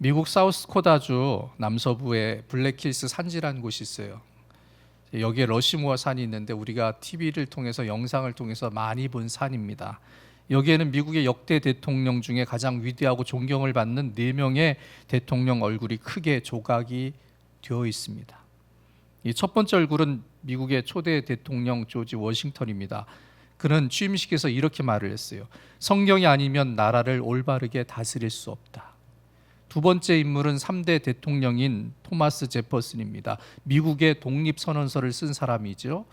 미국 사우스코다주 남서부에 블랙힐스 산지라는 곳이 있어요. 여기에 러시무어 산이 있는데 우리가 TV를 통해서 영상을 통해서 많이 본 산입니다. 여기에는 미국의 역대 대통령 중에 가장 위대하고 존경을 받는 4명의 대통령 얼굴이 크게 조각이 되어 있습니다. 이 첫 번째 얼굴은 미국의 초대 대통령 조지 워싱턴입니다. 그는 취임식에서 이렇게 말을 했어요. 성경이 아니면 나라를 올바르게 다스릴 수 없다. 두 번째 인물은 3대 대통령인 토마스 제퍼슨입니다. 미국의 독립선언서를 쓴 사람이죠.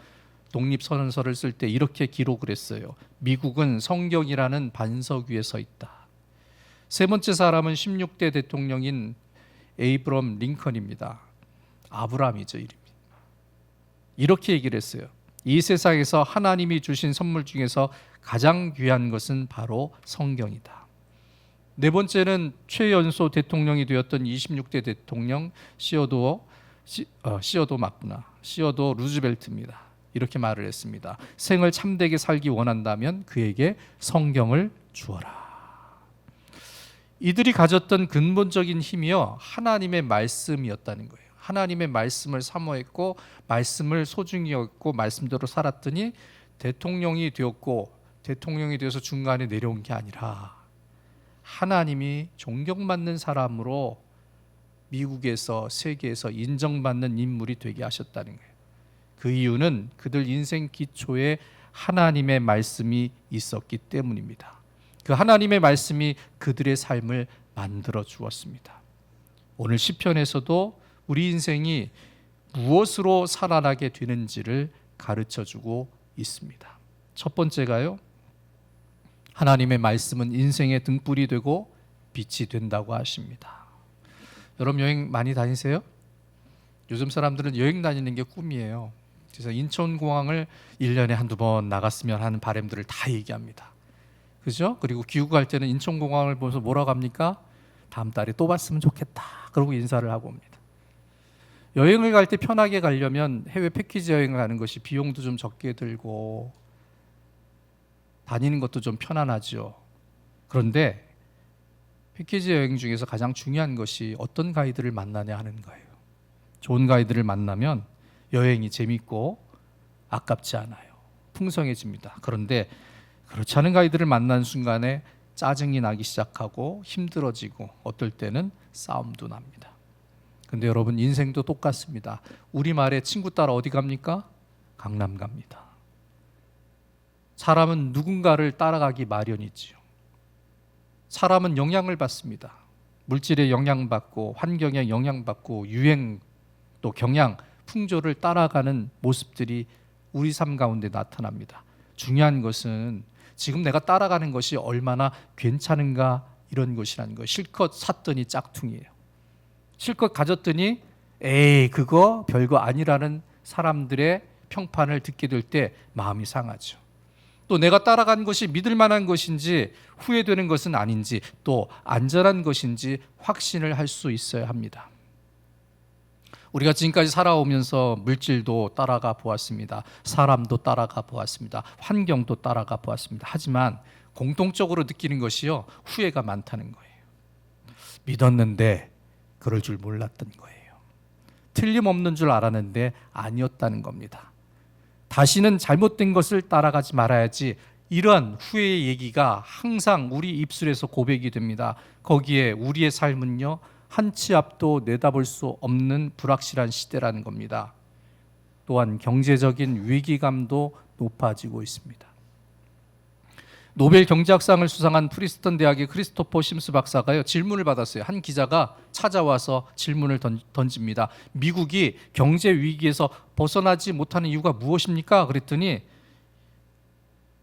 독립선언서를 쓸 때 이렇게 기록을 했어요. 미국은 성경이라는 반석 위에 서 있다. 세 번째 사람은 16대 대통령인 에이브럼 링컨입니다. 아브라함이죠, 이름이. 이렇게 얘기를 했어요. 이 세상에서 하나님이 주신 선물 중에서 가장 귀한 것은 바로 성경이다. 네 번째는 최연소 대통령이 되었던 26대 대통령 시어도어 루즈벨트입니다. 이렇게 말을 했습니다. 생을 참되게 살기 원한다면 그에게 성경을 주어라. 이들이 가졌던 근본적인 힘이요, 하나님의 말씀이었다는 거예요. 하나님의 말씀을 사모했고 말씀을 소중히 여겼고 말씀대로 살았더니 대통령이 되었고, 대통령이 되어서 중간에 내려온 게 아니라 하나님이 존경받는 사람으로 미국에서 세계에서 인정받는 인물이 되게 하셨다는 거예요. 그 이유는 그들 인생 기초에 하나님의 말씀이 있었기 때문입니다. 그 하나님의 말씀이 그들의 삶을 만들어 주었습니다. 오늘 시편에서도 우리 인생이 무엇으로 살아나게 되는지를 가르쳐 주고 있습니다. 첫 번째가요, 하나님의 말씀은 인생의 등불이 되고 빛이 된다고 하십니다. 여러분 여행 많이 다니세요? 요즘 사람들은 여행 다니는 게 꿈이에요. 그래서 인천공항을 1년에 한두 번 나갔으면 하는 바람들을 다 얘기합니다. 그죠? 그리고 귀국할 때는 인천공항을 보면서 뭐라고 합니까? 다음 달에 또 봤으면 좋겠다. 그러고 인사를 하고 옵니다. 여행을 갈 때 편하게 가려면 해외 패키지 여행을 가는 것이 비용도 좀 적게 들고 다니는 것도 좀 편안하죠. 그런데 패키지 여행 중에서 가장 중요한 것이 어떤 가이드를 만나냐 하는 거예요. 좋은 가이드를 만나면 여행이 재밌고 아깝지 않아요. 풍성해집니다. 그런데 그렇지 않은 가이드를 만난 순간에 짜증이 나기 시작하고 힘들어지고 어떨 때는 싸움도 납니다. 근데 여러분 인생도 똑같습니다. 우리말에 친구 따라 어디 갑니까? 강남 갑니다. 사람은 누군가를 따라가기 마련이지요. 사람은 영향을 받습니다. 물질에 영향받고 환경에 영향받고 유행 또 경향, 풍조를 따라가는 모습들이 우리 삶 가운데 나타납니다. 중요한 것은 지금 내가 따라가는 것이 얼마나 괜찮은가 이런 것이라는 거예요. 실컷 샀더니 짝퉁이에요. 실컷 가졌더니 에이 그거 별거 아니라는 사람들의 평판을 듣게 될 때 마음이 상하죠. 또 내가 따라간 것이 믿을 만한 것인지 후회되는 것은 아닌지 또 안전한 것인지 확신을 할 수 있어야 합니다. 우리가 지금까지 살아오면서 물질도 따라가 보았습니다. 사람도 따라가 보았습니다. 환경도 따라가 보았습니다. 하지만 공통적으로 느끼는 것이요, 후회가 많다는 거예요. 믿었는데 그럴 줄 몰랐던 거예요. 틀림없는 줄 알았는데 아니었다는 겁니다. 다시는 잘못된 것을 따라가지 말아야지, 이러한 후회의 얘기가 항상 우리 입술에서 고백이 됩니다. 거기에 우리의 삶은요, 한 치 앞도 내다볼 수 없는 불확실한 시대라는 겁니다. 또한 경제적인 위기감도 높아지고 있습니다. 노벨 경제학상을 수상한 프리스턴 대학의 크리스토퍼 심스 박사가요, 질문을 받았어요. 한 기자가 찾아와서 질문을 던집니다. 미국이 경제 위기에서 벗어나지 못하는 이유가 무엇입니까? 그랬더니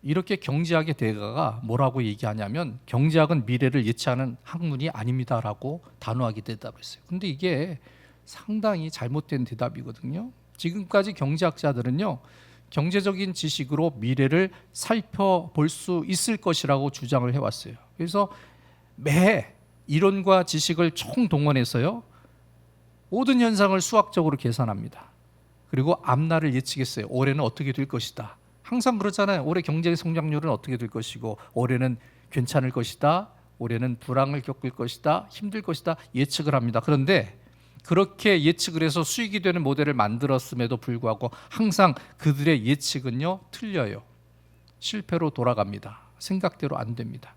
이렇게 경제학의 대가가 뭐라고 얘기하냐면, 경제학은 미래를 예측하는 학문이 아닙니다라고 단호하게 대답했어요. 근데 이게 상당히 잘못된 대답이거든요. 지금까지 경제학자들은요, 경제적인 지식으로 미래를 살펴볼 수 있을 것이라고 주장을 해왔어요. 그래서 매 이론과 지식을 총동원해서요, 모든 현상을 수학적으로 계산합니다. 그리고 앞날을 예측했어요. 올해는 어떻게 될 것이다. 항상 그러잖아요. 올해 경제 성장률은 어떻게 될 것이고 올해는 괜찮을 것이다, 올해는 불황을 겪을 것이다, 힘들 것이다 예측을 합니다. 그런데 그렇게 예측을 해서 수익이 되는 모델을 만들었음에도 불구하고 항상 그들의 예측은요 틀려요. 실패로 돌아갑니다. 생각대로 안 됩니다.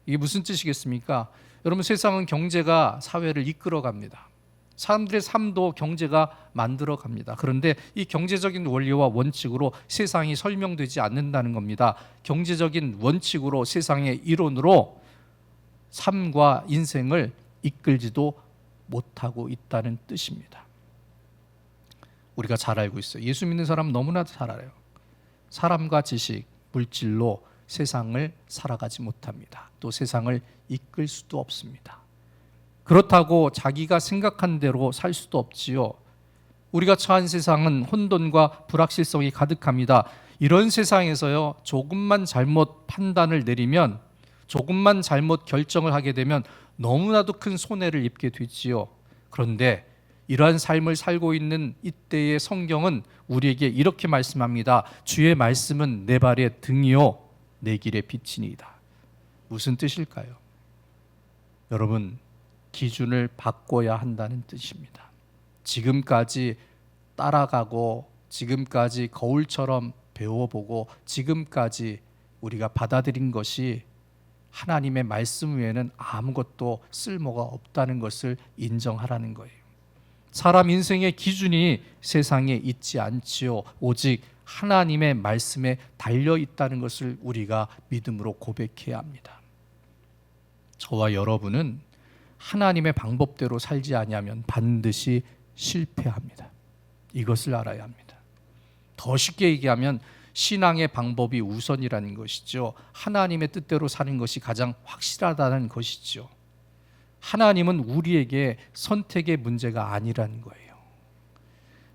이게 무슨 뜻이겠습니까? 여러분, 세상은 경제가 사회를 이끌어갑니다. 사람들의 삶도 경제가 만들어갑니다. 그런데 이 경제적인 원리와 원칙으로 세상이 설명되지 않는다는 겁니다. 경제적인 원칙으로 세상의 이론으로 삶과 인생을 이끌지도 못하고 있다는 뜻입니다. 우리가 잘 알고 있어요. 예수 믿는 사람은 너무나 잘 알아요. 사람과 지식, 물질로 세상을 살아가지 못합니다. 또 세상을 이끌 수도 없습니다. 그렇다고 자기가 생각한 대로 살 수도 없지요. 우리가 처한 세상은 혼돈과 불확실성이 가득합니다. 이런 세상에서요, 조금만 잘못 판단을 내리면, 조금만 잘못 결정을 하게 되면 너무나도 큰 손해를 입게 되지요. 그런데 이러한 삶을 살고 있는 이때의 성경은 우리에게 이렇게 말씀합니다. 주의 말씀은 내 발의 등이요 내 길의 빛이니이다. 무슨 뜻일까요? 여러분, 기준을 바꿔야 한다는 뜻입니다. 지금까지 따라가고 지금까지 거울처럼 배워보고 지금까지 우리가 받아들인 것이 하나님의 말씀 외에는 아무것도 쓸모가 없다는 것을 인정하라는 거예요. 사람 인생의 기준이 세상에 있지 않지요. 오직 하나님의 말씀에 달려 있다는 것을 우리가 믿음으로 고백해야 합니다. 저와 여러분은 하나님의 방법대로 살지 아니하면 반드시 실패합니다. 이것을 알아야 합니다. 더 쉽게 얘기하면 신앙의 방법이 우선이라는 것이죠. 하나님의 뜻대로 사는 것이 가장 확실하다는 것이죠. 하나님은 우리에게 선택의 문제가 아니라는 거예요.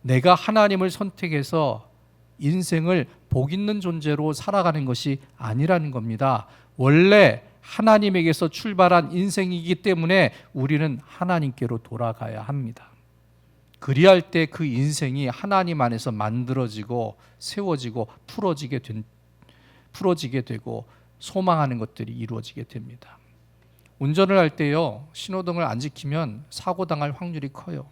내가 하나님을 선택해서 인생을 복 있는 존재로 살아가는 것이 아니라는 겁니다. 원래 하나님에게서 출발한 인생이기 때문에 우리는 하나님께로 돌아가야 합니다. 그리할 때 그 인생이 하나님 안에서 만들어지고 세워지고 풀어지게 되고 소망하는 것들이 이루어지게 됩니다. 운전을 할 때요, 신호등을 안 지키면 사고 당할 확률이 커요.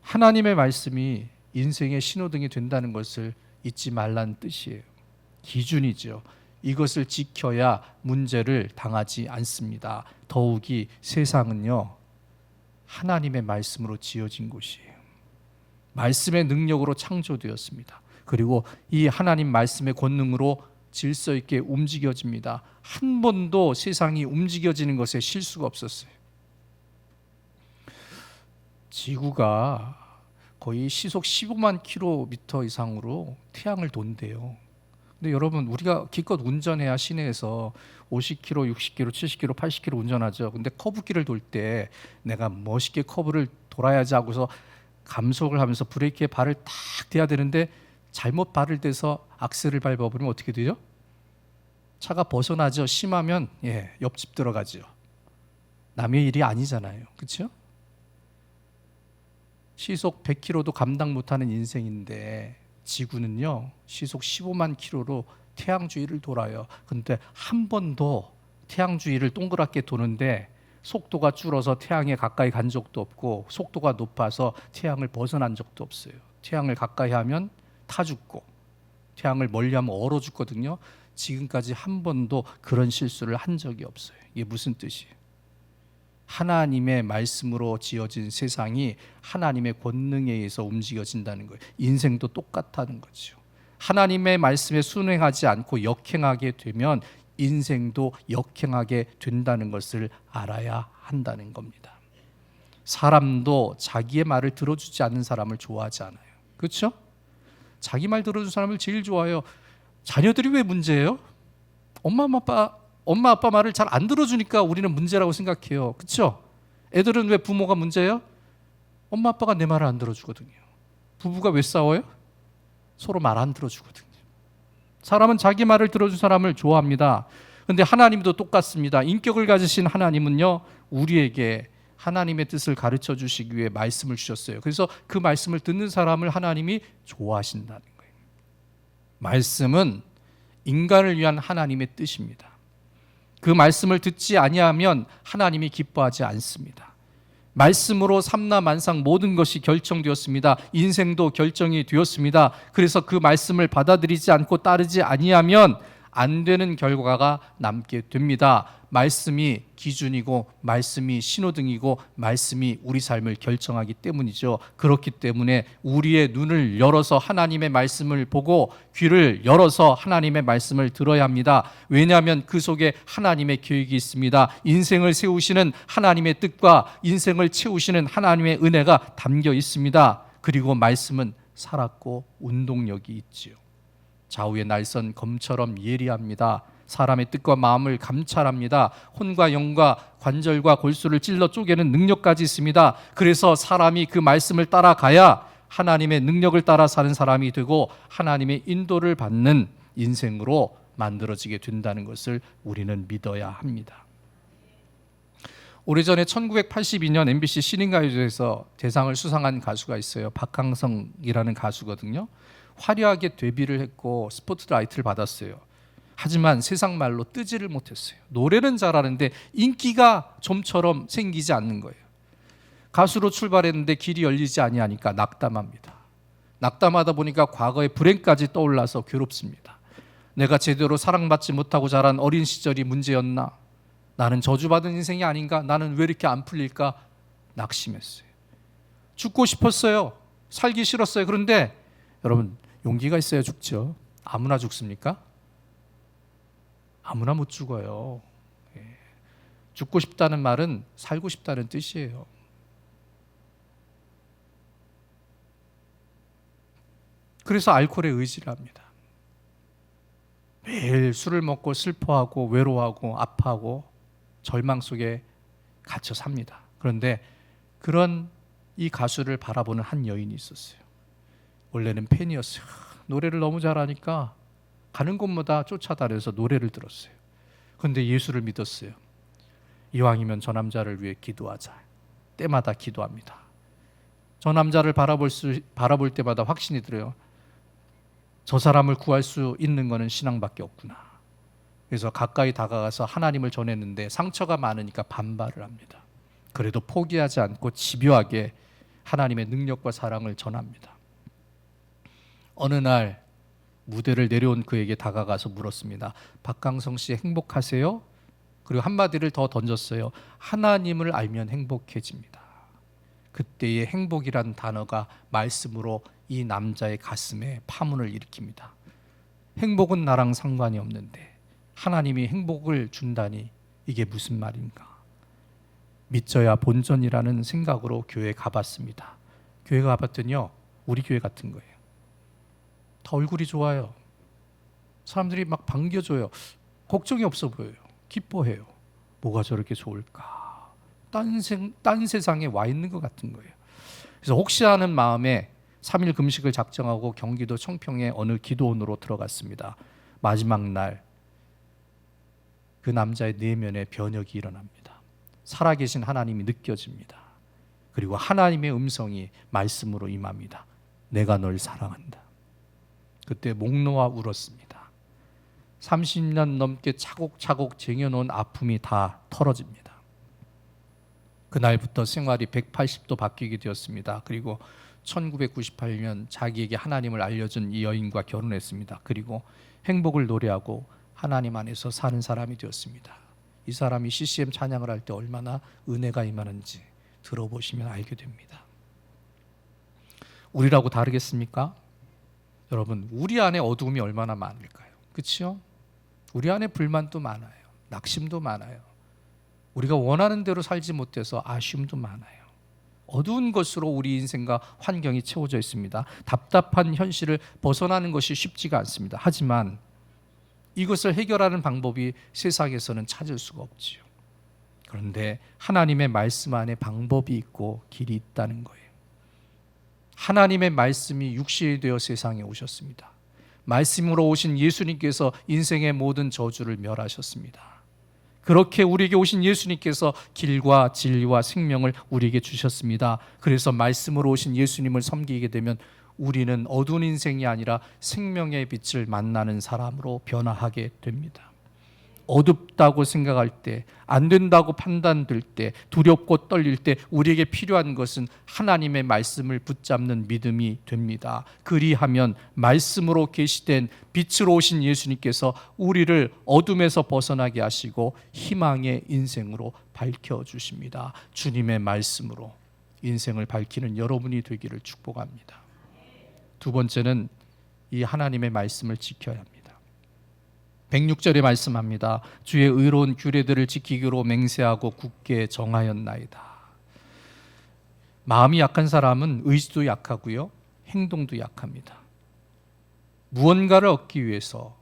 하나님의 말씀이 인생의 신호등이 된다는 것을 잊지 말라는 뜻이에요. 기준이죠. 이것을 지켜야 문제를 당하지 않습니다. 더욱이 세상은요, 하나님의 말씀으로 지어진 곳이에요. 말씀의 능력으로 창조되었습니다. 그리고 이 하나님 말씀의 권능으로 질서 있게 움직여집니다. 한 번도 세상이 움직여지는 것에 실수가 없었어요. 지구가 거의 시속 15만 킬로미터 이상으로 태양을 돈대요. 근데 여러분, 우리가 기껏 운전해야 시내에서 50km, 60km, 70km, 80km 운전하죠. 근데 커브길을 돌 때 내가 멋있게 커브를 돌아야지 하고서 감속을 하면서 브레이크에 발을 탁 대야 되는데 잘못 발을 대서 악셀을 밟아버리면 어떻게 되죠? 차가 벗어나죠. 심하면 옆집 들어가죠. 남의 일이 아니잖아요. 그렇죠? 시속 100km도 감당 못하는 인생인데 지구는요, 시속 15만 킬로로 태양 주위를 돌아요. 근데 한 번도 태양 주위를 동그랗게 도는데 속도가 줄어서 태양에 가까이 간 적도 없고 속도가 높아서 태양을 벗어난 적도 없어요. 태양을 가까이 하면 타 죽고 태양을 멀리 하면 얼어 죽거든요. 지금까지 한 번도 그런 실수를 한 적이 없어요. 이게 무슨 뜻이에요? 하나님의 말씀으로 지어진 세상이 하나님의 권능에 의해서 움직여진다는 거예요. 인생도 똑같다는 거죠. 하나님의 말씀에 순응하지 않고 역행하게 되면 인생도 역행하게 된다는 것을 알아야 한다는 겁니다. 사람도 자기의 말을 들어주지 않는 사람을 좋아하지 않아요. 그렇죠? 자기 말 들어주는 사람을 제일 좋아해요. 자녀들이 왜 문제예요? 엄마 아빠 말을 잘 안 들어주니까 우리는 문제라고 생각해요. 그렇죠? 애들은 왜 부모가 문제예요? 엄마 아빠가 내 말을 안 들어주거든요. 부부가 왜 싸워요? 서로 말 안 들어주거든요. 사람은 자기 말을 들어준 사람을 좋아합니다. 그런데 하나님도 똑같습니다. 인격을 가지신 하나님은요, 우리에게 하나님의 뜻을 가르쳐 주시기 위해 말씀을 주셨어요. 그래서 그 말씀을 듣는 사람을 하나님이 좋아하신다는 거예요. 말씀은 인간을 위한 하나님의 뜻입니다. 그 말씀을 듣지 아니하면 하나님이 기뻐하지 않습니다. 말씀으로 삼라만상 모든 것이 결정되었습니다. 인생도 결정이 되었습니다. 그래서 그 말씀을 받아들이지 않고 따르지 아니하면 안 되는 결과가 남게 됩니다. 말씀이 기준이고 말씀이 신호등이고 말씀이 우리 삶을 결정하기 때문이죠. 그렇기 때문에 우리의 눈을 열어서 하나님의 말씀을 보고 귀를 열어서 하나님의 말씀을 들어야 합니다. 왜냐하면 그 속에 하나님의 계획이 있습니다. 인생을 세우시는 하나님의 뜻과 인생을 채우시는 하나님의 은혜가 담겨 있습니다. 그리고 말씀은 살았고 운동력이 있지요. 좌우의 날선 검처럼 예리합니다. 사람의 뜻과 마음을 감찰합니다. 혼과 영과 관절과 골수를 찔러 쪼개는 능력까지 있습니다. 그래서 사람이 그 말씀을 따라가야 하나님의 능력을 따라 사는 사람이 되고 하나님의 인도를 받는 인생으로 만들어지게 된다는 것을 우리는 믿어야 합니다. 오래전에 1982년 MBC 신인가요제에서 대상을 수상한 가수가 있어요. 박항성이라는 가수거든요. 화려하게 데뷔를 했고 스포트라이트를 받았어요. 하지만 세상 말로 뜨지를 못했어요. 노래는 잘하는데 인기가 좀처럼 생기지 않는 거예요. 가수로 출발했는데 길이 열리지 아니하니까 낙담합니다. 낙담하다 보니까 과거의 불행까지 떠올라서 괴롭습니다. 내가 제대로 사랑받지 못하고 자란 어린 시절이 문제였나? 나는 저주받은 인생이 아닌가? 나는 왜 이렇게 안 풀릴까? 낙심했어요. 죽고 싶었어요. 살기 싫었어요. 그런데 여러분, 용기가 있어야 죽죠. 아무나 죽습니까? 아무나 못 죽어요. 죽고 싶다는 말은 살고 싶다는 뜻이에요. 그래서 알코올에 의지를 합니다. 매일 술을 먹고 슬퍼하고 외로워하고 아파하고 절망 속에 갇혀 삽니다. 그런데 그런 이 가수를 바라보는 한 여인이 있었어요. 원래는 팬이었어요. 노래를 너무 잘하니까 가는 곳마다 쫓아다녀서 노래를 들었어요. 그런데 예수를 믿었어요. 이왕이면 저 남자를 위해 기도하자. 때마다 기도합니다. 저 남자를 바라볼 때마다 확신이 들어요. 저 사람을 구할 수 있는 것은 신앙밖에 없구나. 그래서 가까이 다가가서 하나님을 전했는데 상처가 많으니까 반발을 합니다. 그래도 포기하지 않고 집요하게 하나님의 능력과 사랑을 전합니다. 어느 날 무대를 내려온 그에게 다가가서 물었습니다. 박강성 씨 행복하세요? 그리고 한마디를 더 던졌어요. 하나님을 알면 행복해집니다. 그때의 행복이란 단어가 말씀으로 이 남자의 가슴에 파문을 일으킵니다. 행복은 나랑 상관이 없는데 하나님이 행복을 준다니 이게 무슨 말인가? 믿져야 본전이라는 생각으로 교회에 가봤습니다. 교회 가봤더니요, 우리 교회 같은 거예요. 다 얼굴이 좋아요. 사람들이 막 반겨줘요. 걱정이 없어 보여요. 기뻐해요. 뭐가 저렇게 좋을까? 딴 세상에 와 있는 것 같은 거예요. 그래서 혹시 하는 마음에 3일 금식을 작정하고 경기도 청평의 어느 기도원으로 들어갔습니다. 마지막 날 그 남자의 내면에 변혁이 일어납니다. 살아계신 하나님이 느껴집니다. 그리고 하나님의 음성이 말씀으로 임합니다. 내가 널 사랑한다. 그때 목 놓아 울었습니다. 30년 넘게 차곡차곡 쟁여놓은 아픔이 다 털어집니다. 그날부터 생활이 180도 바뀌게 되었습니다. 그리고 1998년 자기에게 하나님을 알려준 이 여인과 결혼했습니다. 그리고 행복을 노래하고 하나님 안에서 사는 사람이 되었습니다. 이 사람이 CCM 찬양을 할 때 얼마나 은혜가 임하는지 들어보시면 알게 됩니다. 우리라고 다르겠습니까? 여러분, 우리 안에 어두움이 얼마나 많을까요? 그렇죠? 우리 안에 불만도 많아요. 낙심도 많아요. 우리가 원하는 대로 살지 못해서 아쉬움도 많아요. 어두운 것으로 우리 인생과 환경이 채워져 있습니다. 답답한 현실을 벗어나는 것이 쉽지가 않습니다. 하지만 이것을 해결하는 방법이 세상에서는 찾을 수가 없지요. 그런데 하나님의 말씀 안에 방법이 있고 길이 있다는 거예요. 하나님의 말씀이 육신이 되어 세상에 오셨습니다. 말씀으로 오신 예수님께서 인생의 모든 저주를 멸하셨습니다. 그렇게 우리에게 오신 예수님께서 길과 진리와 생명을 우리에게 주셨습니다. 그래서 말씀으로 오신 예수님을 섬기게 되면 우리는 어두운 인생이 아니라 생명의 빛을 만나는 사람으로 변화하게 됩니다. 어둡다고 생각할 때, 안 된다고 판단될 때, 두렵고 떨릴 때 우리에게 필요한 것은 하나님의 말씀을 붙잡는 믿음이 됩니다. 그리하면 말씀으로 계시된 빛으로 오신 예수님께서 우리를 어둠에서 벗어나게 하시고 희망의 인생으로 밝혀주십니다. 주님의 말씀으로 인생을 밝히는 여러분이 되기를 축복합니다. 두 번째는 이 하나님의 말씀을 지켜야 합니다. 106절에 말씀합니다. 주의 의로운 규례들을 지키기로 맹세하고 굳게 정하였나이다. 마음이 약한 사람은 의지도 약하고요, 행동도 약합니다. 무언가를 얻기 위해서,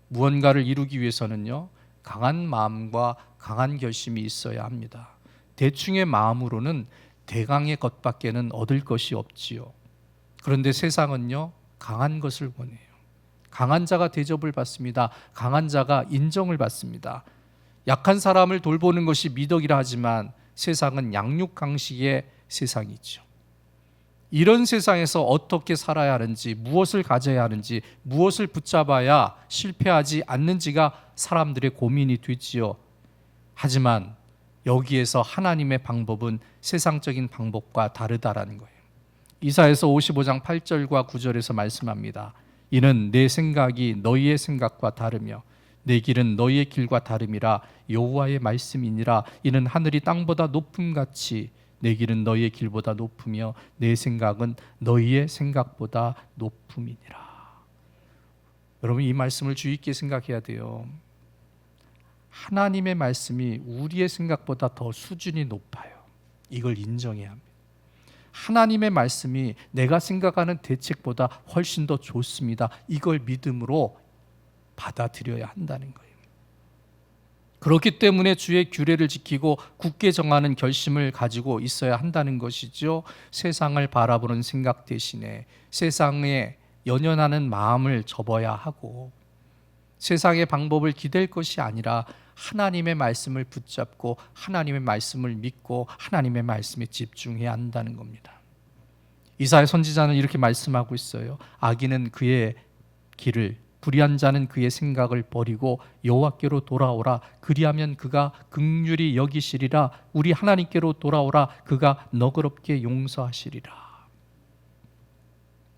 무언가를 이루기 위해서는요, 강한 마음과 강한 결심이 있어야 합니다. 대충의 마음으로는 대강의 것밖에는 얻을 것이 없지요. 그런데 세상은요, 강한 것을 원해요. 강한 자가 대접을 받습니다. 강한 자가 인정을 받습니다. 약한 사람을 돌보는 것이 미덕이라 하지만 세상은 양육강식의 세상이죠. 이런 세상에서 어떻게 살아야 하는지, 무엇을 가져야 하는지, 무엇을 붙잡아야 실패하지 않는지가 사람들의 고민이 되지요. 하지만 여기에서 하나님의 방법은 세상적인 방법과 다르다라는 거예요. 이사야서 55장 8절과 9절에서 말씀합니다. 이는 내 생각이 너희의 생각과 다르며 내 길은 너희의 길과 다름이라 여호와의 말씀이니라. 이는 하늘이 땅보다 높음같이 내 길은 너희의 길보다 높으며 내 생각은 너희의 생각보다 높음이니라. 여러분, 이 말씀을 주의 있게 생각해야 돼요. 하나님의 말씀이 우리의 생각보다 더 수준이 높아요. 이걸 인정해야 합니다. 하나님의 말씀이 내가 생각하는 대책보다 훨씬 더 좋습니다. 이걸 믿음으로 받아들여야 한다는 거예요. 그렇기 때문에 주의 규례를 지키고 굳게 정하는 결심을 가지고 있어야 한다는 것이죠. 세상을 바라보는 생각 대신에 세상에 연연하는 마음을 접어야 하고, 세상의 방법을 기댈 것이 아니라 하나님의 말씀을 붙잡고 하나님의 말씀을 믿고 하나님의 말씀에 집중해야 한다는 겁니다. 이사야 선지자는 이렇게 말씀하고 있어요. 악인은 그의 길을, 불의한 자는 그의 생각을 버리고 여호와께로 돌아오라. 그리하면 그가 긍휼히 여기시리라. 우리 하나님께로 돌아오라. 그가 너그럽게 용서하시리라.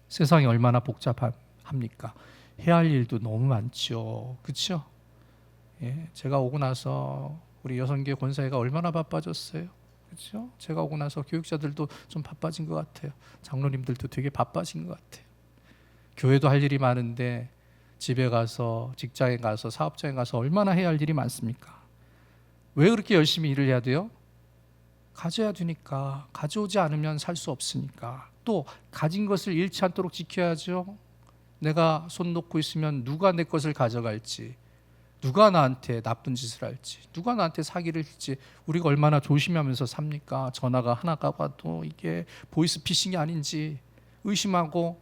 세상이 얼마나 복잡합니까? 해야 할 일도 너무 많죠. 그렇죠? 예, 제가 오고 나서 우리 여성교회 권사회가 얼마나 바빠졌어요. 그렇죠? 제가 오고 나서 교육자들도 좀 바빠진 것 같아요. 장로님들도 되게 바빠진 것 같아요. 교회도 할 일이 많은데 집에 가서, 직장에 가서, 사업장에 가서 얼마나 해야 할 일이 많습니까? 왜 그렇게 열심히 일을 해야 돼요? 가져야 되니까. 가져오지 않으면 살 수 없으니까. 또 가진 것을 잃지 않도록 지켜야죠. 내가 손 놓고 있으면 누가 내 것을 가져갈지, 누가 나한테 나쁜 짓을 할지, 누가 나한테 사기를 칠지 우리가 얼마나 조심하면서 삽니까? 전화가 하나가 와도 이게 보이스피싱이 아닌지 의심하고,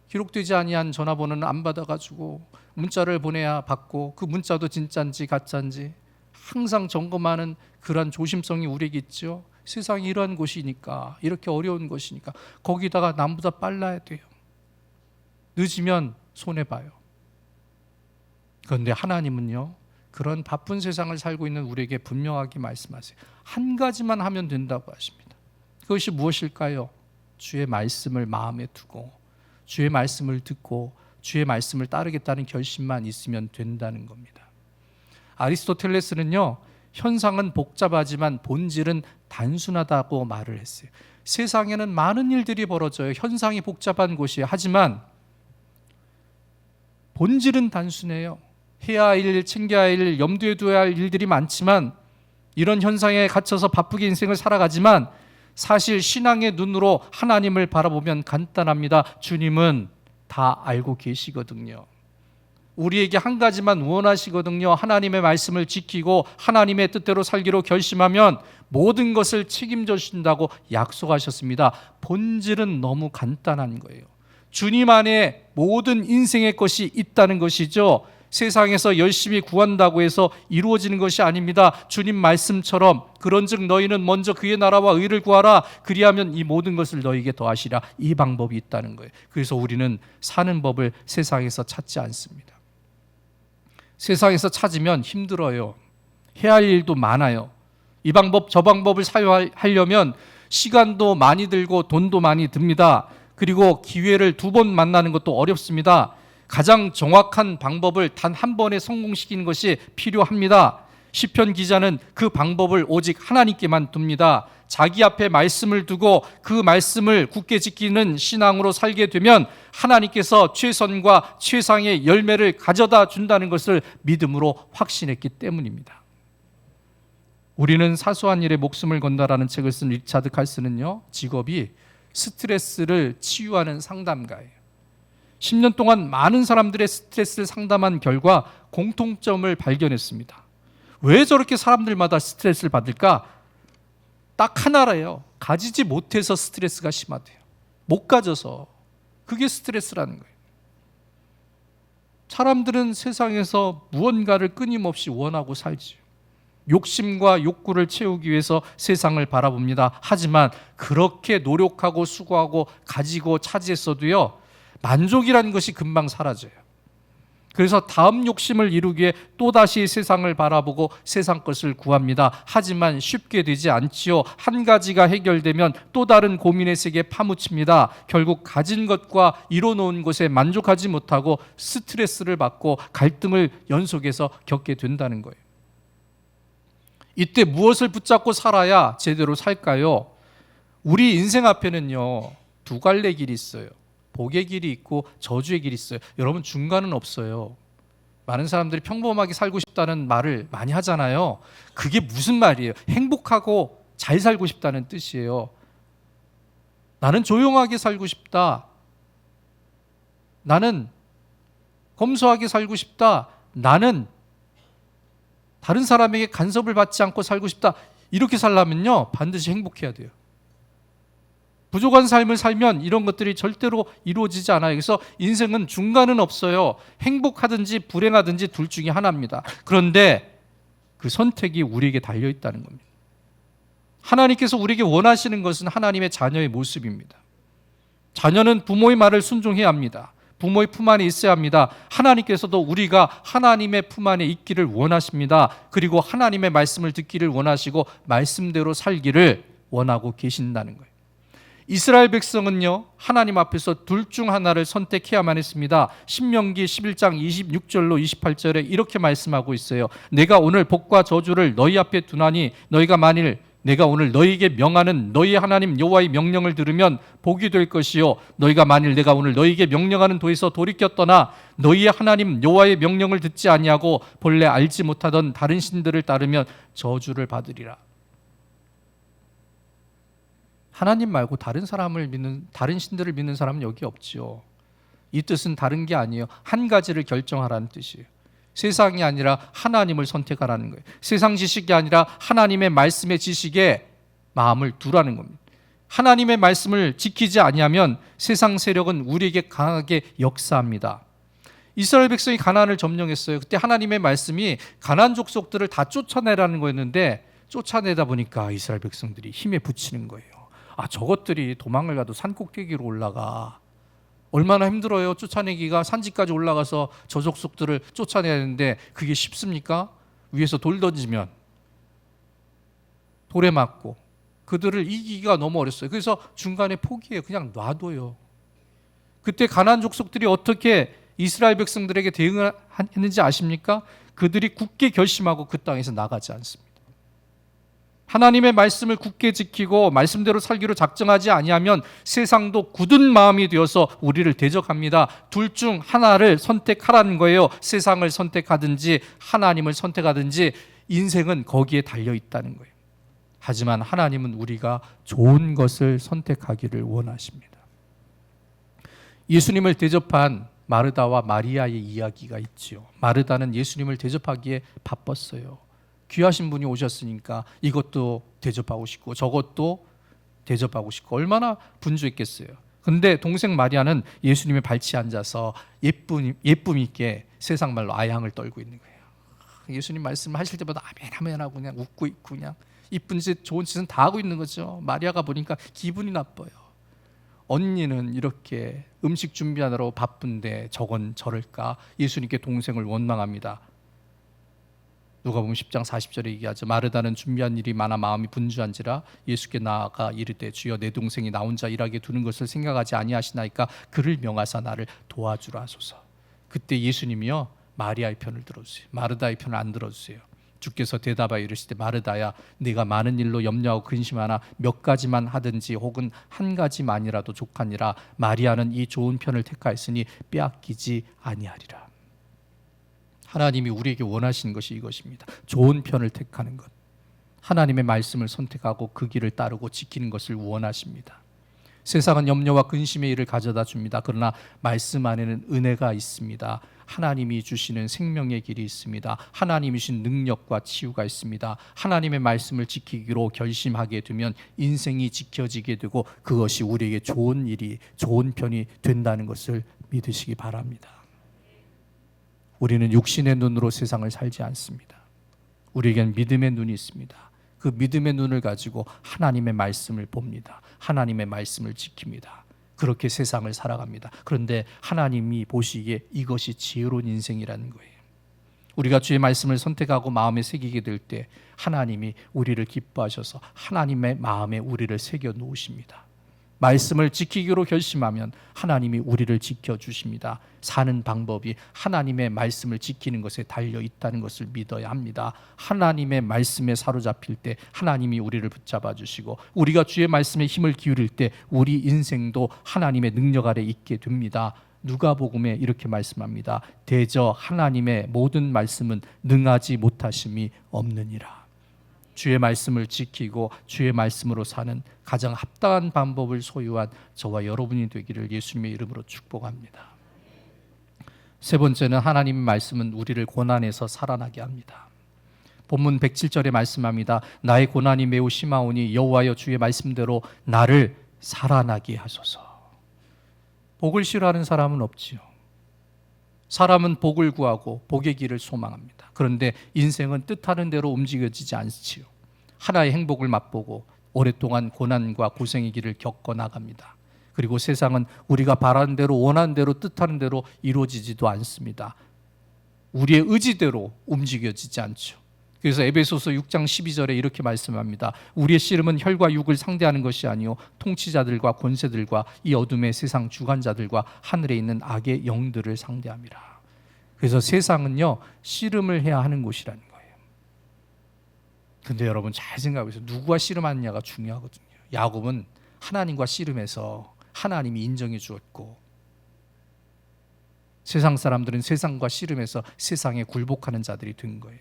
기록되지 아니한 전화번호는 안 받아가지고 문자를 보내야 받고, 그 문자도 진짜인지 가짜인지 항상 점검하는 그런 조심성이 우리에게 있죠. 세상이 이러한 곳이니까, 이렇게 어려운 곳이니까 거기다가 남보다 빨라야 돼요. 늦으면 손해봐요. 그런데 하나님은요, 그런 바쁜 세상을 살고 있는 우리에게 분명하게 말씀하세요. 한 가지만 하면 된다고 하십니다. 그것이 무엇일까요? 주의 말씀을 마음에 두고 주의 말씀을 듣고 주의 말씀을 따르겠다는 결심만 있으면 된다는 겁니다. 아리스토텔레스는요, 현상은 복잡하지만 본질은 단순하다고 말을 했어요. 세상에는 많은 일들이 벌어져요. 현상이 복잡한 곳이에요. 하지만 본질은 단순해요. 해야 할 일, 챙겨야 할 일, 염두에 두어야 할 일들이 많지만, 이런 현상에 갇혀서 바쁘게 인생을 살아가지만 사실 신앙의 눈으로 하나님을 바라보면 간단합니다. 주님은 다 알고 계시거든요. 우리에게 한 가지만 원하시거든요. 하나님의 말씀을 지키고 하나님의 뜻대로 살기로 결심하면 모든 것을 책임져 주신다고 약속하셨습니다. 본질은 너무 간단한 거예요. 주님 안에 모든 인생의 것이 있다는 것이죠. 세상에서 열심히 구한다고 해서 이루어지는 것이 아닙니다. 주님 말씀처럼 그런즉 너희는 먼저 그의 나라와 의를 구하라. 그리하면 이 모든 것을 너희에게 더하시라. 이 방법이 있다는 거예요. 그래서 우리는 사는 법을 세상에서 찾지 않습니다. 세상에서 찾으면 힘들어요. 해야 할 일도 많아요. 이 방법 저 방법을 사용하려면 시간도 많이 들고 돈도 많이 듭니다. 그리고 기회를 2번 만나는 것도 어렵습니다. 가장 정확한 방법을 단 한 번에 성공시키는 것이 필요합니다. 시편 기자는 그 방법을 오직 하나님께만 둡니다. 자기 앞에 말씀을 두고 그 말씀을 굳게 지키는 신앙으로 살게 되면 하나님께서 최선과 최상의 열매를 가져다 준다는 것을 믿음으로 확신했기 때문입니다. 우리는 사소한 일에 목숨을 건다라는 책을 쓴 리차드 칼슨은요, 직업이 스트레스를 치유하는 상담가예요. 10년 동안 많은 사람들의 스트레스를 상담한 결과 공통점을 발견했습니다. 왜 저렇게 사람들마다 스트레스를 받을까? 딱 하나래요. 가지지 못해서 스트레스가 심하대요. 못 가져서. 그게 스트레스라는 거예요. 사람들은 세상에서 무언가를 끊임없이 원하고 살지요. 욕심과 욕구를 채우기 위해서 세상을 바라봅니다. 하지만 그렇게 노력하고 수고하고 가지고 차지했어도요, 만족이라는 것이 금방 사라져요. 그래서 다음 욕심을 이루기 위해 또다시 세상을 바라보고 세상 것을 구합니다. 하지만 쉽게 되지 않지요. 한 가지가 해결되면 또 다른 고민의 세계에 파묻힙니다. 결국 가진 것과 이뤄놓은 것에 만족하지 못하고 스트레스를 받고 갈등을 연속해서 겪게 된다는 거예요. 이때 무엇을 붙잡고 살아야 제대로 살까요? 우리 인생 앞에는요, 2갈래 길이 있어요. 복의 길이 있고 저주의 길이 있어요. 여러분, 중간은 없어요. 많은 사람들이 평범하게 살고 싶다는 말을 많이 하잖아요. 그게 무슨 말이에요? 행복하고 잘 살고 싶다는 뜻이에요. 나는 조용하게 살고 싶다. 나는 검소하게 살고 싶다. 나는 다른 사람에게 간섭을 받지 않고 살고 싶다. 이렇게 살려면요, 반드시 행복해야 돼요. 부족한 삶을 살면 이런 것들이 절대로 이루어지지 않아요. 그래서 인생은 중간은 없어요. 행복하든지 불행하든지 둘 중에 하나입니다. 그런데 그 선택이 우리에게 달려있다는 겁니다. 하나님께서 우리에게 원하시는 것은 하나님의 자녀의 모습입니다. 자녀는 부모의 말을 순종해야 합니다. 부모의 품 안에 있어야 합니다. 하나님께서도 우리가 하나님의 품 안에 있기를 원하십니다. 그리고 하나님의 말씀을 듣기를 원하시고 말씀대로 살기를 원하고 계신다는 거예요. 이스라엘 백성은요, 하나님 앞에서 둘 중 하나를 선택해야만 했습니다. 신명기 11장 26절로 28절에 이렇게 말씀하고 있어요. 내가 오늘 복과 저주를 너희 앞에 두나니 너희가 만일 내가 오늘 너희에게 명하는 너희 하나님 여호와의 명령을 들으면 복이 될 것이요, 너희가 만일 내가 오늘 너희에게 명령하는 도에서 돌이켜 떠나 너희의 하나님 여호와의 명령을 듣지 아니하고 본래 알지 못하던 다른 신들을 따르면 저주를 받으리라. 하나님 말고 다른 신들을 믿는 사람은 여기 없지요. 이 뜻은 다른 게 아니에요. 한 가지를 결정하라는 뜻이에요. 세상이 아니라 하나님을 선택하라는 거예요. 세상 지식이 아니라 하나님의 말씀의 지식에 마음을 두라는 겁니다. 하나님의 말씀을 지키지 아니하면 세상 세력은 우리에게 강하게 역사합니다. 이스라엘 백성이 가나안을 점령했어요. 그때 하나님의 말씀이 가나안 족속들을 다 쫓아내라는 거였는데 쫓아내다 보니까 이스라엘 백성들이 힘에 부치는 거예요. 저것들이 도망을 가도 산 꼭대기로 올라가. 얼마나 힘들어요. 쫓아내기가. 산지까지 올라가서 저 족속들을 쫓아내야 되는데 그게 쉽습니까? 위에서 돌 던지면 돌에 맞고 그들을 이기기가 너무 어렸어요. 그래서 중간에 포기해요. 그냥 놔둬요. 그때 가나안 족속들이 어떻게 이스라엘 백성들에게 대응을 했는지 아십니까? 그들이 굳게 결심하고 그 땅에서 나가지 않습니다. 하나님의 말씀을 굳게 지키고 말씀대로 살기로 작정하지 아니하면 세상도 굳은 마음이 되어서 우리를 대적합니다. 둘 중 하나를 선택하라는 거예요. 세상을 선택하든지 하나님을 선택하든지 인생은 거기에 달려 있다는 거예요. 하지만 하나님은 우리가 좋은 것을 선택하기를 원하십니다. 예수님을 대접한 마르다와 마리아의 이야기가 있지요. 마르다는 예수님을 대접하기에 바빴어요. 귀하신 분이 오셨으니까 이것도 대접하고 싶고 저것도 대접하고 싶고 얼마나 분주했겠어요. 근데 동생 마리아는 예수님의 발치에 앉아서 예쁨 있게 세상 말로 아양을 떨고 있는 거예요. 예수님 말씀하실 때마다 아멘 아멘 하고 그냥 웃고 있고 그냥 이쁜 짓 좋은 짓은 다 하고 있는 거죠. 마리아가 보니까 기분이 나빠요. 언니는 이렇게 음식 준비하느라고 바쁜데 저건 저럴까? 예수님께 동생을 원망합니다. 누가복음 10장 40절에 얘기하죠. 마르다는 준비한 일이 많아 마음이 분주한지라 예수께 나아가 이르되 주여 내 동생이 나 혼자 일하게 두는 것을 생각하지 아니하시나이까 그를 명하사 나를 도와주라 하소서. 그때 예수님이요 마리아의 편을 들어주세요. 마르다의 편을 안 들어주세요. 주께서 대답하여 이르시되 마르다야 네가 많은 일로 염려하고 근심하나 몇 가지만 하든지 혹은 한 가지만이라도 족하니라. 마리아는 이 좋은 편을 택하였으니 빼앗기지 아니하리라. 하나님이 우리에게 원하시는 것이 이것입니다. 좋은 편을 택하는 것. 하나님의 말씀을 선택하고 그 길을 따르고 지키는 것을 원하십니다. 세상은 염려와 근심의 일을 가져다 줍니다. 그러나 말씀 안에는 은혜가 있습니다. 하나님이 주시는 생명의 길이 있습니다. 하나님이 주신 능력과 치유가 있습니다. 하나님의 말씀을 지키기로 결심하게 되면 인생이 지켜지게 되고 그것이 우리에게 좋은 일이, 좋은 편이 된다는 것을 믿으시기 바랍니다. 우리는 육신의 눈으로 세상을 살지 않습니다. 우리에겐 믿음의 눈이 있습니다. 그 믿음의 눈을 가지고 하나님의 말씀을 봅니다. 하나님의 말씀을 지킵니다. 그렇게 세상을 살아갑니다. 그런데 하나님이 보시기에 이것이 지혜로운 인생이라는 거예요. 우리가 주의 말씀을 선택하고 마음에 새기게 될 때 하나님이 우리를 기뻐하셔서 하나님의 마음에 우리를 새겨 놓으십니다. 말씀을 지키기로 결심하면 하나님이 우리를 지켜주십니다. 사는 방법이 하나님의 말씀을 지키는 것에 달려 있다는 것을 믿어야 합니다. 하나님의 말씀에 사로잡힐 때 하나님이 우리를 붙잡아 주시고 우리가 주의 말씀에 힘을 기울일 때 우리 인생도 하나님의 능력 아래 있게 됩니다. 누가복음에 이렇게 말씀합니다. 대저 하나님의 모든 말씀은 능하지 못하심이 없느니라. 주의 말씀을 지키고 주의 말씀으로 사는 가장 합당한 방법을 소유한 저와 여러분이 되기를 예수님의 이름으로 축복합니다. 세 번째는 하나님의 말씀은 우리를 고난에서 살아나게 합니다. 본문 107절에 말씀합니다. 나의 고난이 매우 심하오니 여호와여 주의 말씀대로 나를 살아나게 하소서. 복을 싫어하는 사람은 없지요. 사람은 복을 구하고 복의 길을 소망합니다. 그런데 인생은 뜻하는 대로 움직여지지 않지요. 하나의 행복을 맛보고 오랫동안 고난과 고생의 길을 겪어 나갑니다. 그리고 세상은 우리가 바라는 대로 원하는 대로 뜻하는 대로 이루어지지도 않습니다. 우리의 의지대로 움직여지지 않죠. 그래서 에베소서 6장 12절에 이렇게 말씀합니다. 우리의 씨름은 혈과 육을 상대하는 것이 아니요 통치자들과 권세들과 이 어둠의 세상 주관자들과 하늘에 있는 악의 영들을 상대함이라. 그래서 세상은요 씨름을 해야 하는 곳이라는 거예요. 근데 여러분 잘 생각해보세요. 누구와 씨름하느냐가 중요하거든요. 야곱은 하나님과 씨름해서 하나님이 인정해 주었고, 세상 사람들은 세상과 씨름해서 세상에 굴복하는 자들이 된 거예요.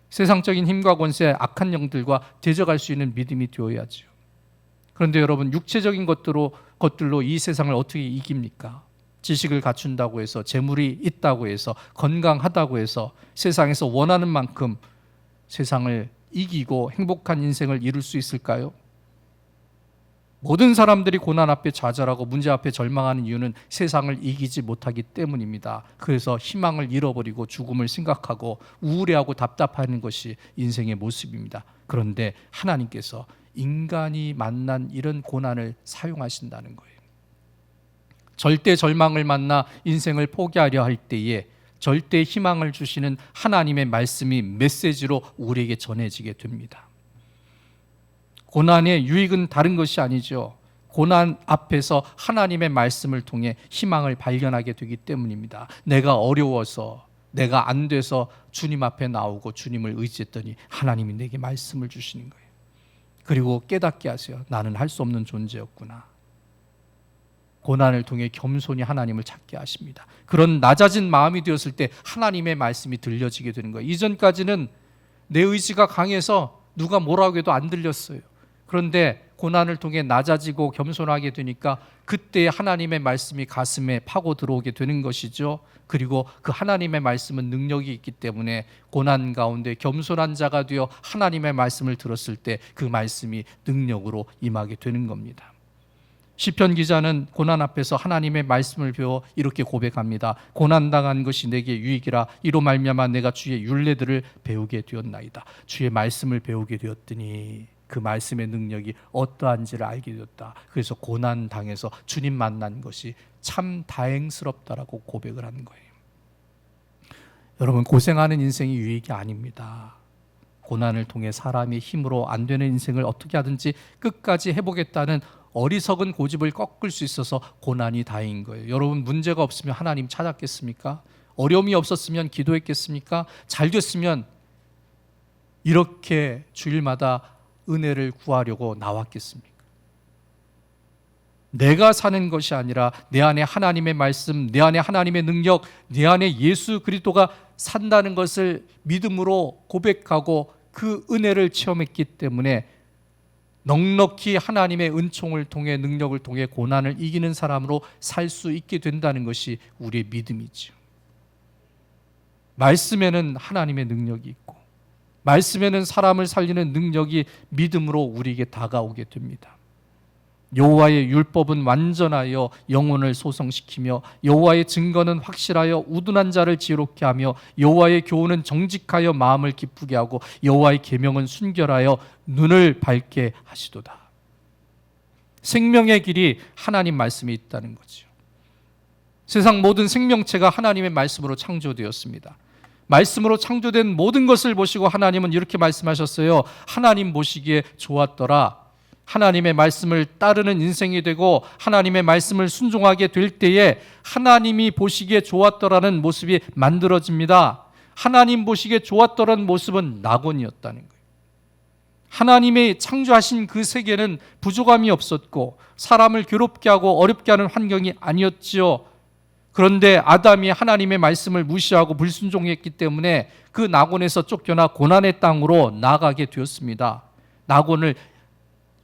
세상적인 힘과 권세, 악한 영들과 대적할 수 있는 믿음이 되어야죠. 그런데 여러분 육체적인 것들로 이 세상을 어떻게 이깁니까? 지식을 갖춘다고 해서, 재물이 있다고 해서, 건강하다고 해서 세상에서 원하는 만큼 세상을 이기고 행복한 인생을 이룰 수 있을까요? 모든 사람들이 고난 앞에 좌절하고 문제 앞에 절망하는 이유는 세상을 이기지 못하기 때문입니다. 그래서 희망을 잃어버리고 죽음을 생각하고 우울해하고 답답하는 것이 인생의 모습입니다. 그런데 하나님께서 인간이 만난 이런 고난을 사용하신다는 거예요. 절대 절망을 만나 인생을 포기하려 할 때에 절대 희망을 주시는 하나님의 말씀이 메시지로 우리에게 전해지게 됩니다. 고난의 유익은 다른 것이 아니죠. 고난 앞에서 하나님의 말씀을 통해 희망을 발견하게 되기 때문입니다. 내가 어려워서, 내가 안 돼서 주님 앞에 나오고 주님을 의지했더니 하나님이 내게 말씀을 주시는 거예요. 그리고 깨닫게 하세요. 나는 할 수 없는 존재였구나. 고난을 통해 겸손히 하나님을 찾게 하십니다. 그런 낮아진 마음이 되었을 때 하나님의 말씀이 들려지게 되는 거예요. 이전까지는 내 의지가 강해서 누가 뭐라고 해도 안 들렸어요. 그런데 고난을 통해 낮아지고 겸손하게 되니까 그때 하나님의 말씀이 가슴에 파고 들어오게 되는 것이죠. 그리고 그 하나님의 말씀은 능력이 있기 때문에 고난 가운데 겸손한 자가 되어 하나님의 말씀을 들었을 때 그 말씀이 능력으로 임하게 되는 겁니다. 시편 기자는 고난 앞에서 하나님의 말씀을 배워 이렇게 고백합니다. 고난당한 것이 내게 유익이라. 이로 말미암아 내가 주의 율례들을 배우게 되었나이다. 주의 말씀을 배우게 되었더니 그 말씀의 능력이 어떠한지를 알게 되었다. 그래서 고난 당해서 주님 만난 것이 참 다행스럽다라고 고백을 하는 거예요. 여러분, 고생하는 인생이 유익이 아닙니다. 고난을 통해 사람의 힘으로 안 되는 인생을 어떻게 하든지 끝까지 해보겠다는 어리석은 고집을 꺾을 수 있어서 고난이 다행인 거예요. 여러분, 문제가 없으면 하나님 찾았겠습니까? 어려움이 없었으면 기도했겠습니까? 잘 됐으면 이렇게 주일마다 은혜를 구하려고 나왔겠습니까? 내가 사는 것이 아니라 내 안에 하나님의 말씀, 내 안에 하나님의 능력, 내 안에 예수 그리스도가 산다는 것을 믿음으로 고백하고 그 은혜를 체험했기 때문에 넉넉히 하나님의 은총을 통해, 능력을 통해 고난을 이기는 사람으로 살 수 있게 된다는 것이 우리의 믿음이죠. 말씀에는 하나님의 능력이 있고, 말씀에는 사람을 살리는 능력이 믿음으로 우리에게 다가오게 됩니다. 여호와의 율법은 완전하여 영혼을 소성시키며 여호와의 증거는 확실하여 우둔한 자를 지혜롭게 하며 여호와의 교훈은 정직하여 마음을 기쁘게 하고 여호와의 계명은 순결하여 눈을 밝게 하시도다. 생명의 길이 하나님 말씀에 있다는 거죠. 세상 모든 생명체가 하나님의 말씀으로 창조되었습니다. 말씀으로 창조된 모든 것을 보시고 하나님은 이렇게 말씀하셨어요. 하나님 보시기에 좋았더라. 하나님의 말씀을 따르는 인생이 되고 하나님의 말씀을 순종하게 될 때에 하나님이 보시기에 좋았더라는 모습이 만들어집니다. 하나님 보시기에 좋았더라는 모습은 낙원이었다는 거예요. 하나님의 창조하신 그 세계는 부족함이 없었고 사람을 괴롭게 하고 어렵게 하는 환경이 아니었지요. 그런데 아담이 하나님의 말씀을 무시하고 불순종했기 때문에 그 낙원에서 쫓겨나 고난의 땅으로 나아가게 되었습니다. 낙원을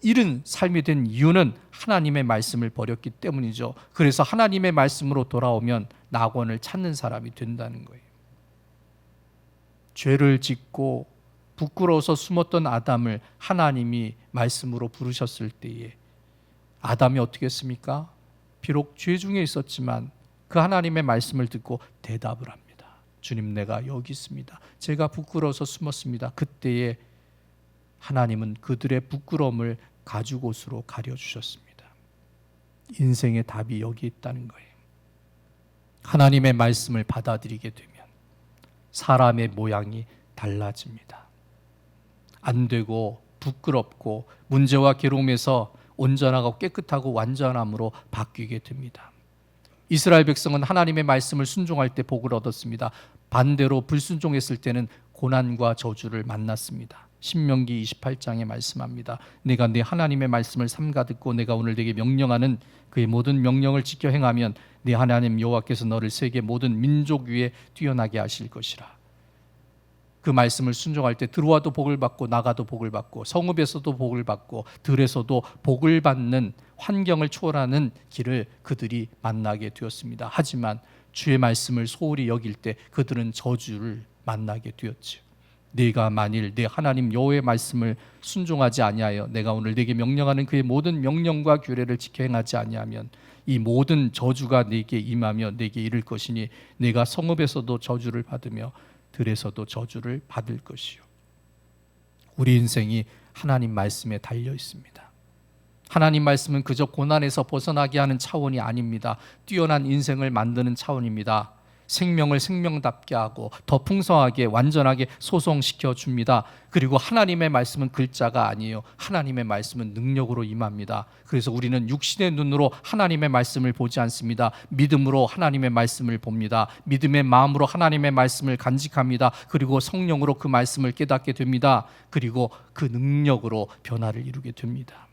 잃은 삶이 된 이유는 하나님의 말씀을 버렸기 때문이죠. 그래서 하나님의 말씀으로 돌아오면 낙원을 찾는 사람이 된다는 거예요. 죄를 짓고 부끄러워서 숨었던 아담을 하나님이 말씀으로 부르셨을 때에 아담이 어떻게 했습니까? 비록 죄 중에 있었지만 그 하나님의 말씀을 듣고 대답을 합니다. 주님, 내가 여기 있습니다. 제가 부끄러워서 숨었습니다. 그때에 하나님은 그들의 부끄러움을 가죽옷으로 가려주셨습니다. 인생의 답이 여기 있다는 거예요. 하나님의 말씀을 받아들이게 되면 사람의 모양이 달라집니다. 안 되고 부끄럽고 문제와 괴로움에서 온전하고 깨끗하고 완전함으로 바뀌게 됩니다. 이스라엘 백성은 하나님의 말씀을 순종할 때 복을 얻었습니다. 반대로 불순종했을 때는 고난과 저주를 만났습니다. 신명기 28장에 말씀합니다. 내가 네 하나님의 말씀을 삼가 듣고 내가 오늘 네게 명령하는 그의 모든 명령을 지켜 행하면 네 하나님 여호와께서 너를 세계 모든 민족 위에 뛰어나게 하실 것이라. 그 말씀을 순종할 때 들어와도 복을 받고 나가도 복을 받고 성읍에서도 복을 받고 들에서도 복을 받는 환경을 초월하는 길을 그들이 만나게 되었습니다. 하지만 주의 말씀을 소홀히 여길 때 그들은 저주를 만나게 되었죠. 네가 만일 네 하나님 여호와의 말씀을 순종하지 아니하여 내가 오늘 네게 명령하는 그의 모든 명령과 규례를 지켜 행하지 아니하면 이 모든 저주가 네게 임하며 네게 이를 것이니 네가 성읍에서도 저주를 받으며 들에서도 저주를 받을 것이요. 우리 인생이 하나님 말씀에 달려 있습니다. 하나님 말씀은 그저 고난에서 벗어나게 하는 차원이 아닙니다. 뛰어난 인생을 만드는 차원입니다. 생명을 생명답게 하고 더 풍성하게 완전하게 소성시켜 줍니다. 그리고 하나님의 말씀은 글자가 아니에요. 하나님의 말씀은 능력으로 임합니다. 그래서 우리는 육신의 눈으로 하나님의 말씀을 보지 않습니다. 믿음으로 하나님의 말씀을 봅니다. 믿음의 마음으로 하나님의 말씀을 간직합니다. 그리고 성령으로 그 말씀을 깨닫게 됩니다. 그리고 그 능력으로 변화를 이루게 됩니다.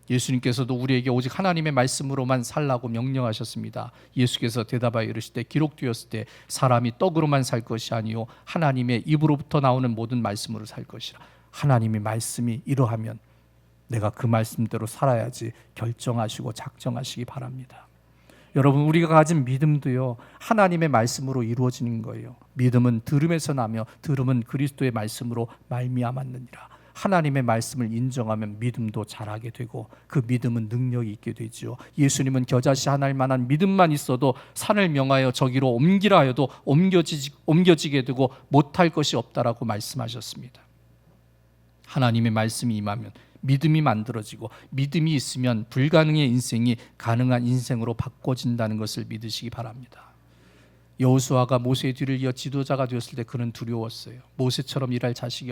예수님께서도 우리에게 오직 하나님의 말씀으로만 살라고 명령하셨습니다. 예수께서 대답하여 이르시되 기록되었을 때 사람이 떡으로만 살 것이 아니요 하나님의 입으로부터 나오는 모든 말씀으로 살 것이라. 하나님의 말씀이 이러하면 내가 그 말씀대로 살아야지 결정하시고 작정하시기 바랍니다. 여러분, 우리가 가진 믿음도요 하나님의 말씀으로 이루어지는 거예요. 믿음은 들음에서 나며 들음은 그리스도의 말씀으로 말미암았느니라. 하나님의 말씀을 인정하면 믿음도 자라게 되고 그 믿음은 능력이 있게 되죠. 예수님은 겨자씨 하나일 만한 믿음만 있어도 산을 명하여 저기로 옮기라 하여도 옮겨지게 되고 못할 것이 없다라고 말씀하셨습니다. 하나님의 말씀이 임하면 믿음이 만들어지고 믿음이 있으면 불가능의 인생이 가능한 인생으로 바꿔진다는 것을 믿으시기 바랍니다. 여호수아가 모세의 뒤를 이어 지도자가 되었을 때 그는 두려웠어요. 모세처럼 일할 자신이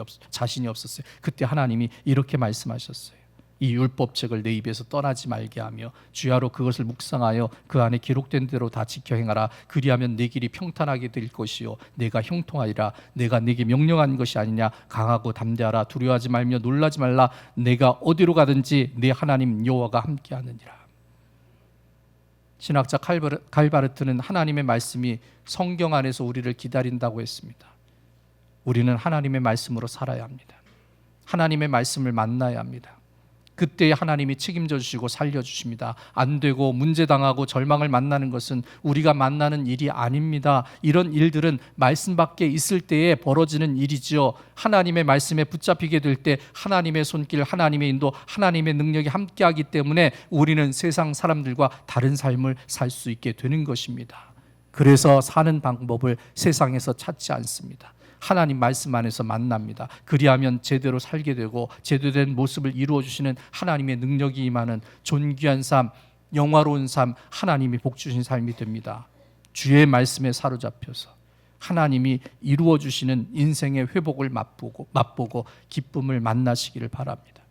없었어요. 그때 하나님이 이렇게 말씀하셨어요. 이 율법책을 내 입에서 떠나지 말게 하며 주야로 그것을 묵상하여 그 안에 기록된 대로 다 지켜 행하라. 그리하면 내 길이 평탄하게 될 것이요 내가 형통하리라. 내가 네게 명령한 것이 아니냐. 강하고 담대하라. 두려워하지 말며 놀라지 말라. 내가 어디로 가든지 내 하나님 여호와가 함께하느니라. 신학자 칼바르트는 하나님의 말씀이 성경 안에서 우리를 기다린다고 했습니다. 우리는 하나님의 말씀으로 살아야 합니다. 하나님의 말씀을 만나야 합니다. 그때 하나님이 책임져 주시고 살려주십니다. 안 되고 문제당하고 절망을 만나는 것은 우리가 만나는 일이 아닙니다. 이런 일들은 말씀 밖에 있을 때에 벌어지는 일이지요. 하나님의 말씀에 붙잡히게 될 때 하나님의 손길, 하나님의 인도, 하나님의 능력이 함께하기 때문에 우리는 세상 사람들과 다른 삶을 살 수 있게 되는 것입니다. 그래서 사는 방법을 세상에서 찾지 않습니다. 하나님 말씀 안에서 만납니다. 그리하면 제대로 살게 되고 제대로 된 모습을 이루어 주시는 하나님의 능력이 임하는 존귀한 삶, 영화로운 삶, 하나님이 복 주신 삶이 됩니다. 주의 말씀에 사로잡혀서 하나님이 이루어 주시는 인생의 회복을 맛보고 기쁨을 만나시기를 바랍니다.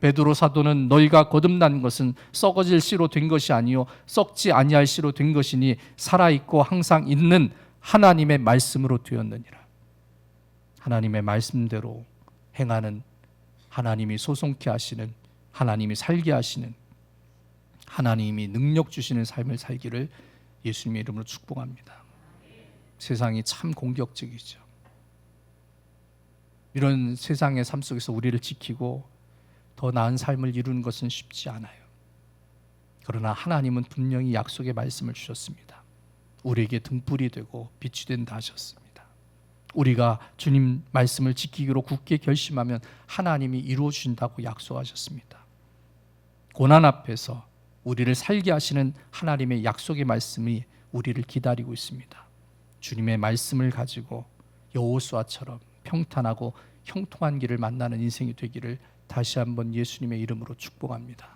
베드로 사도는 너희가 거듭난 것은 썩어질 씨로 된 것이 아니요 썩지 아니할 씨로 된 것이니 살아있고 항상 있는 하나님의 말씀으로 되었느니라. 하나님의 말씀대로 행하는, 하나님이 소송케 하시는, 하나님이 살게 하시는, 하나님이 능력 주시는 삶을 살기를 예수님의 이름으로 축복합니다. 세상이 참 공격적이죠. 이런 세상의 삶 속에서 우리를 지키고 더 나은 삶을 이루는 것은 쉽지 않아요. 그러나 하나님은 분명히 약속의 말씀을 주셨습니다. 우리에게 등불이 되고 빛이 된다 하셨습니다. 우리가 주님 말씀을 지키기로 굳게 결심하면 하나님이 이루어 주신다고 약속하셨습니다. 고난 앞에서 우리를 살게 하시는 하나님의 약속의 말씀이 우리를 기다리고 있습니다. 주님의 말씀을 가지고 여호수아처럼 평탄하고 형통한 길을 만나는 인생이 되기를 다시 한번 예수님의 이름으로 축복합니다.